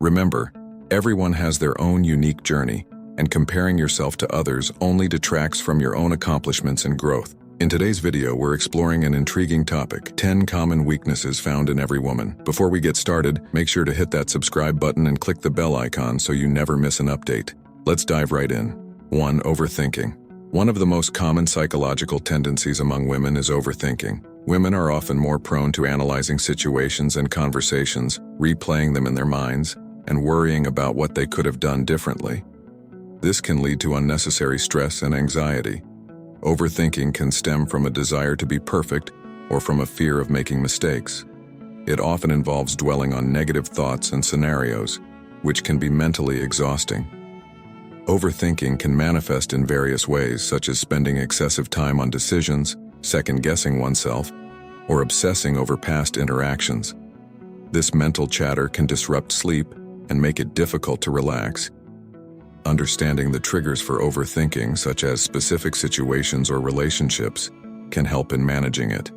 Remember, everyone has their own unique journey, and comparing yourself to others only detracts from your own accomplishments and growth. In today's video, we're exploring an intriguing topic: 10 common weaknesses found in every woman. Before we get started, make sure to hit that subscribe button and click the bell icon so you never miss an update. Let's dive right in. 1. Overthinking. One of the most common psychological tendencies among women is overthinking. Women are often more prone to analyzing situations and conversations, replaying them in their minds, and worrying about what they could have done differently. This can lead to unnecessary stress and anxiety. Overthinking can stem from a desire to be perfect or from a fear of making mistakes. It often involves dwelling on negative thoughts and scenarios, which can be mentally exhausting. Overthinking can manifest in various ways, such as spending excessive time on decisions, second-guessing oneself, or obsessing over past interactions. This mental chatter can disrupt sleep and make it difficult to relax. Understanding the triggers for overthinking, such as specific situations or relationships, can help in managing it.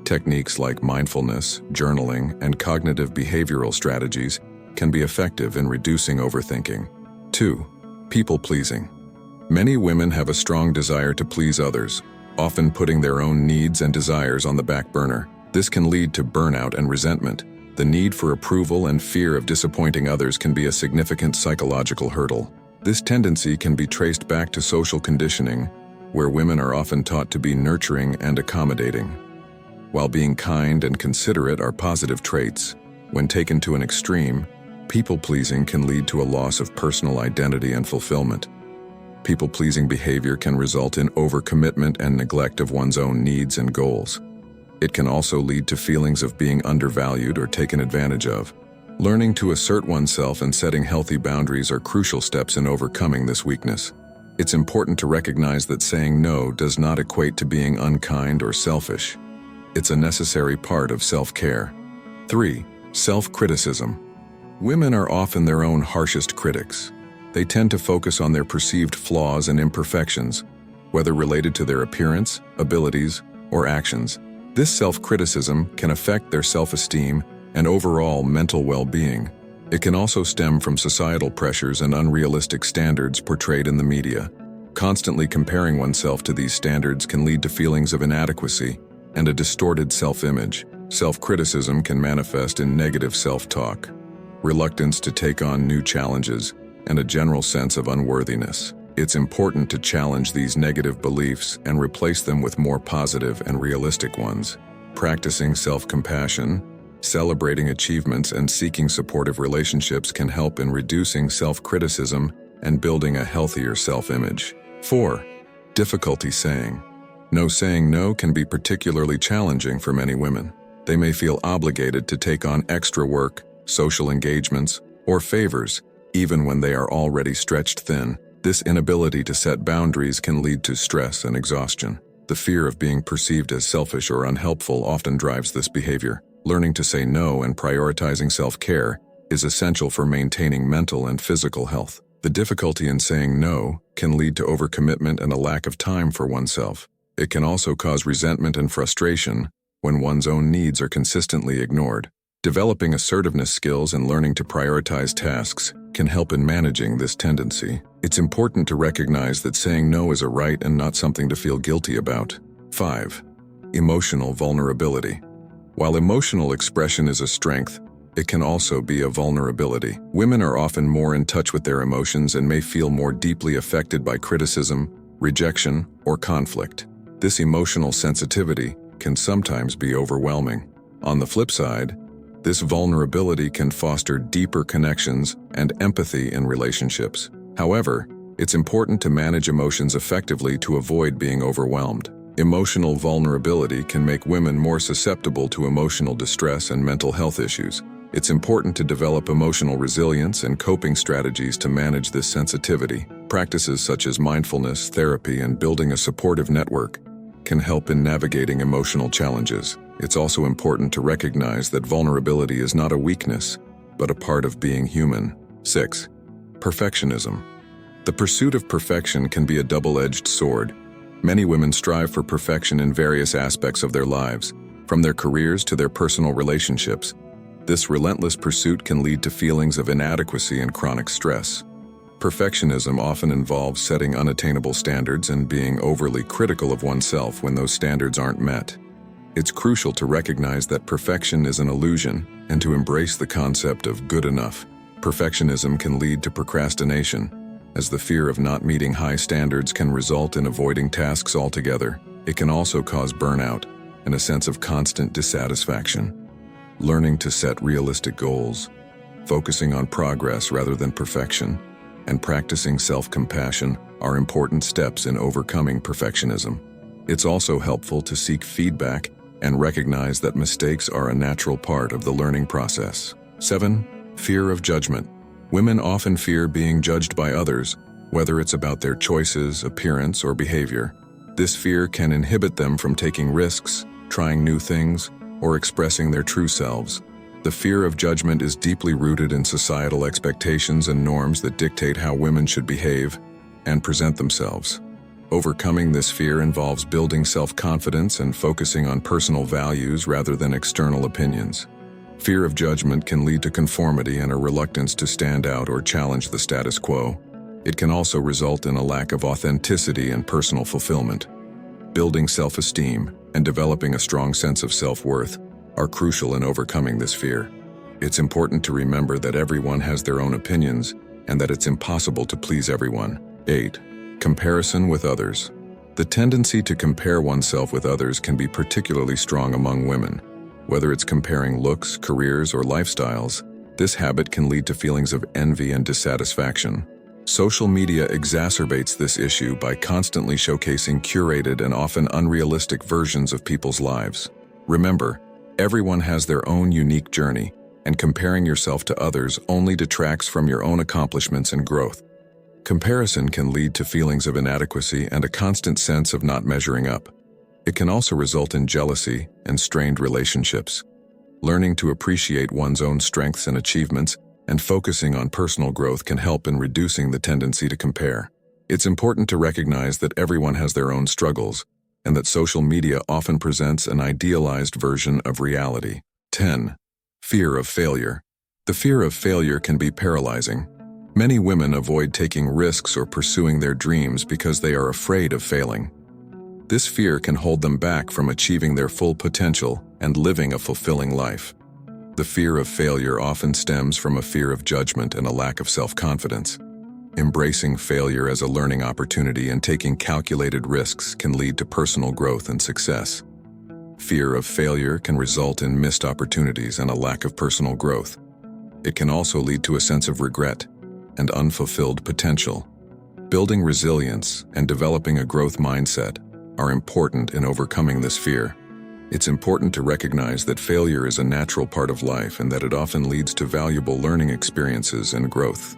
Techniques like mindfulness, journaling, and cognitive behavioral strategies can be effective in reducing overthinking. 2. People-pleasing. Many women have a strong desire to please others, often putting their own needs and desires on the back burner. This can lead to burnout and resentment. The need for approval and fear of disappointing others can be a significant psychological hurdle. This tendency can be traced back to social conditioning, where women are often taught to be nurturing and accommodating. While being kind and considerate are positive traits, when taken to an extreme, people-pleasing can lead to a loss of personal identity and fulfillment. People-pleasing behavior can result in overcommitment and neglect of one's own needs and goals. It can also lead to feelings of being undervalued or taken advantage of. Learning to assert oneself and setting healthy boundaries are crucial steps in overcoming this weakness. It's important to recognize that saying no does not equate to being unkind or selfish. It's a necessary part of self-care. 3. Self-criticism. Women are often their own harshest critics. They tend to focus on their perceived flaws and imperfections, whether related to their appearance, abilities, or actions. This self-criticism can affect their self-esteem and overall mental well-being. It can also stem from societal pressures and unrealistic standards portrayed in the media. Constantly comparing oneself to these standards can lead to feelings of inadequacy and a distorted self-image. Self-criticism can manifest in negative self-talk, reluctance to take on new challenges, and a general sense of unworthiness. It's important to challenge these negative beliefs and replace them with more positive and realistic ones. Practicing self-compassion, celebrating achievements, and seeking supportive relationships can help in reducing self-criticism and building a healthier self-image. 4. Difficulty saying. Saying no can be particularly challenging for many women. They may feel obligated to take on extra work, social engagements, or favors, even when they are already stretched thin. This inability to set boundaries can lead to stress and exhaustion. The fear of being perceived as selfish or unhelpful often drives this behavior. Learning to say no and prioritizing self-care is essential for maintaining mental and physical health. The difficulty in saying no can lead to overcommitment and a lack of time for oneself. It can also cause resentment and frustration when one's own needs are consistently ignored. Developing assertiveness skills and learning to prioritize tasks can help in managing this tendency. It's important to recognize that saying no is a right and not something to feel guilty about. 5. Emotional vulnerability. While emotional expression is a strength, it can also be a vulnerability. Women are often more in touch with their emotions and may feel more deeply affected by criticism, rejection, or conflict. This emotional sensitivity can sometimes be overwhelming. On the flip side, this vulnerability can foster deeper connections and empathy in relationships. However, it's important to manage emotions effectively to avoid being overwhelmed. Emotional vulnerability can make women more susceptible to emotional distress and mental health issues. It's important to develop emotional resilience and coping strategies to manage this sensitivity. Practices such as mindfulness, therapy, and building a supportive network can help in navigating emotional challenges. It's also important to recognize that vulnerability is not a weakness, but a part of being human. 6. Perfectionism. The pursuit of perfection can be a double-edged sword. Many women strive for perfection in various aspects of their lives, from their careers to their personal relationships. This relentless pursuit can lead to feelings of inadequacy and chronic stress. Perfectionism often involves setting unattainable standards and being overly critical of oneself when those standards aren't met. It's crucial to recognize that perfection is an illusion and to embrace the concept of good enough. Perfectionism can lead to procrastination, as the fear of not meeting high standards can result in avoiding tasks altogether. It can also cause burnout and a sense of constant dissatisfaction. Learning to set realistic goals, focusing on progress rather than perfection, and practicing self-compassion are important steps in overcoming perfectionism. It's also helpful to seek feedback and recognize that mistakes are a natural part of the learning process. 7. Fear of judgment. Women often fear being judged by others, whether it's about their choices, appearance, or behavior. This fear can inhibit them from taking risks, trying new things, or expressing their true selves. The fear of judgment is deeply rooted in societal expectations and norms that dictate how women should behave and present themselves. Overcoming this fear involves building self-confidence and focusing on personal values rather than external opinions. Fear of judgment can lead to conformity and a reluctance to stand out or challenge the status quo. It can also result in a lack of authenticity and personal fulfillment. Building self-esteem and developing a strong sense of self-worth are crucial in overcoming this fear. It's important to remember that everyone has their own opinions and that it's impossible to please everyone. 8. Comparison with others. The tendency to compare oneself with others can be particularly strong among women. Whether it's comparing looks, careers, or lifestyles, this habit can lead to feelings of envy and dissatisfaction. Social media exacerbates this issue by constantly showcasing curated and often unrealistic versions of people's lives. Remember, everyone has their own unique journey, and comparing yourself to others only detracts from your own accomplishments and growth. Comparison can lead to feelings of inadequacy and a constant sense of not measuring up. It can also result in jealousy and strained relationships. Learning to appreciate one's own strengths and achievements and focusing on personal growth can help in reducing the tendency to compare. It's important to recognize that everyone has their own struggles and that social media often presents an idealized version of reality. 10. Fear of failure. The fear of failure can be paralyzing. Many women avoid taking risks or pursuing their dreams because they are afraid of failing. This fear can hold them back from achieving their full potential and living a fulfilling life. The fear of failure often stems from a fear of judgment and a lack of self-confidence. Embracing failure as a learning opportunity and taking calculated risks can lead to personal growth and success. Fear of failure can result in missed opportunities and a lack of personal growth. It can also lead to a sense of regret and unfulfilled potential. Building resilience and developing a growth mindset are important in overcoming this fear. It's important to recognize that failure is a natural part of life and that it often leads to valuable learning experiences and growth.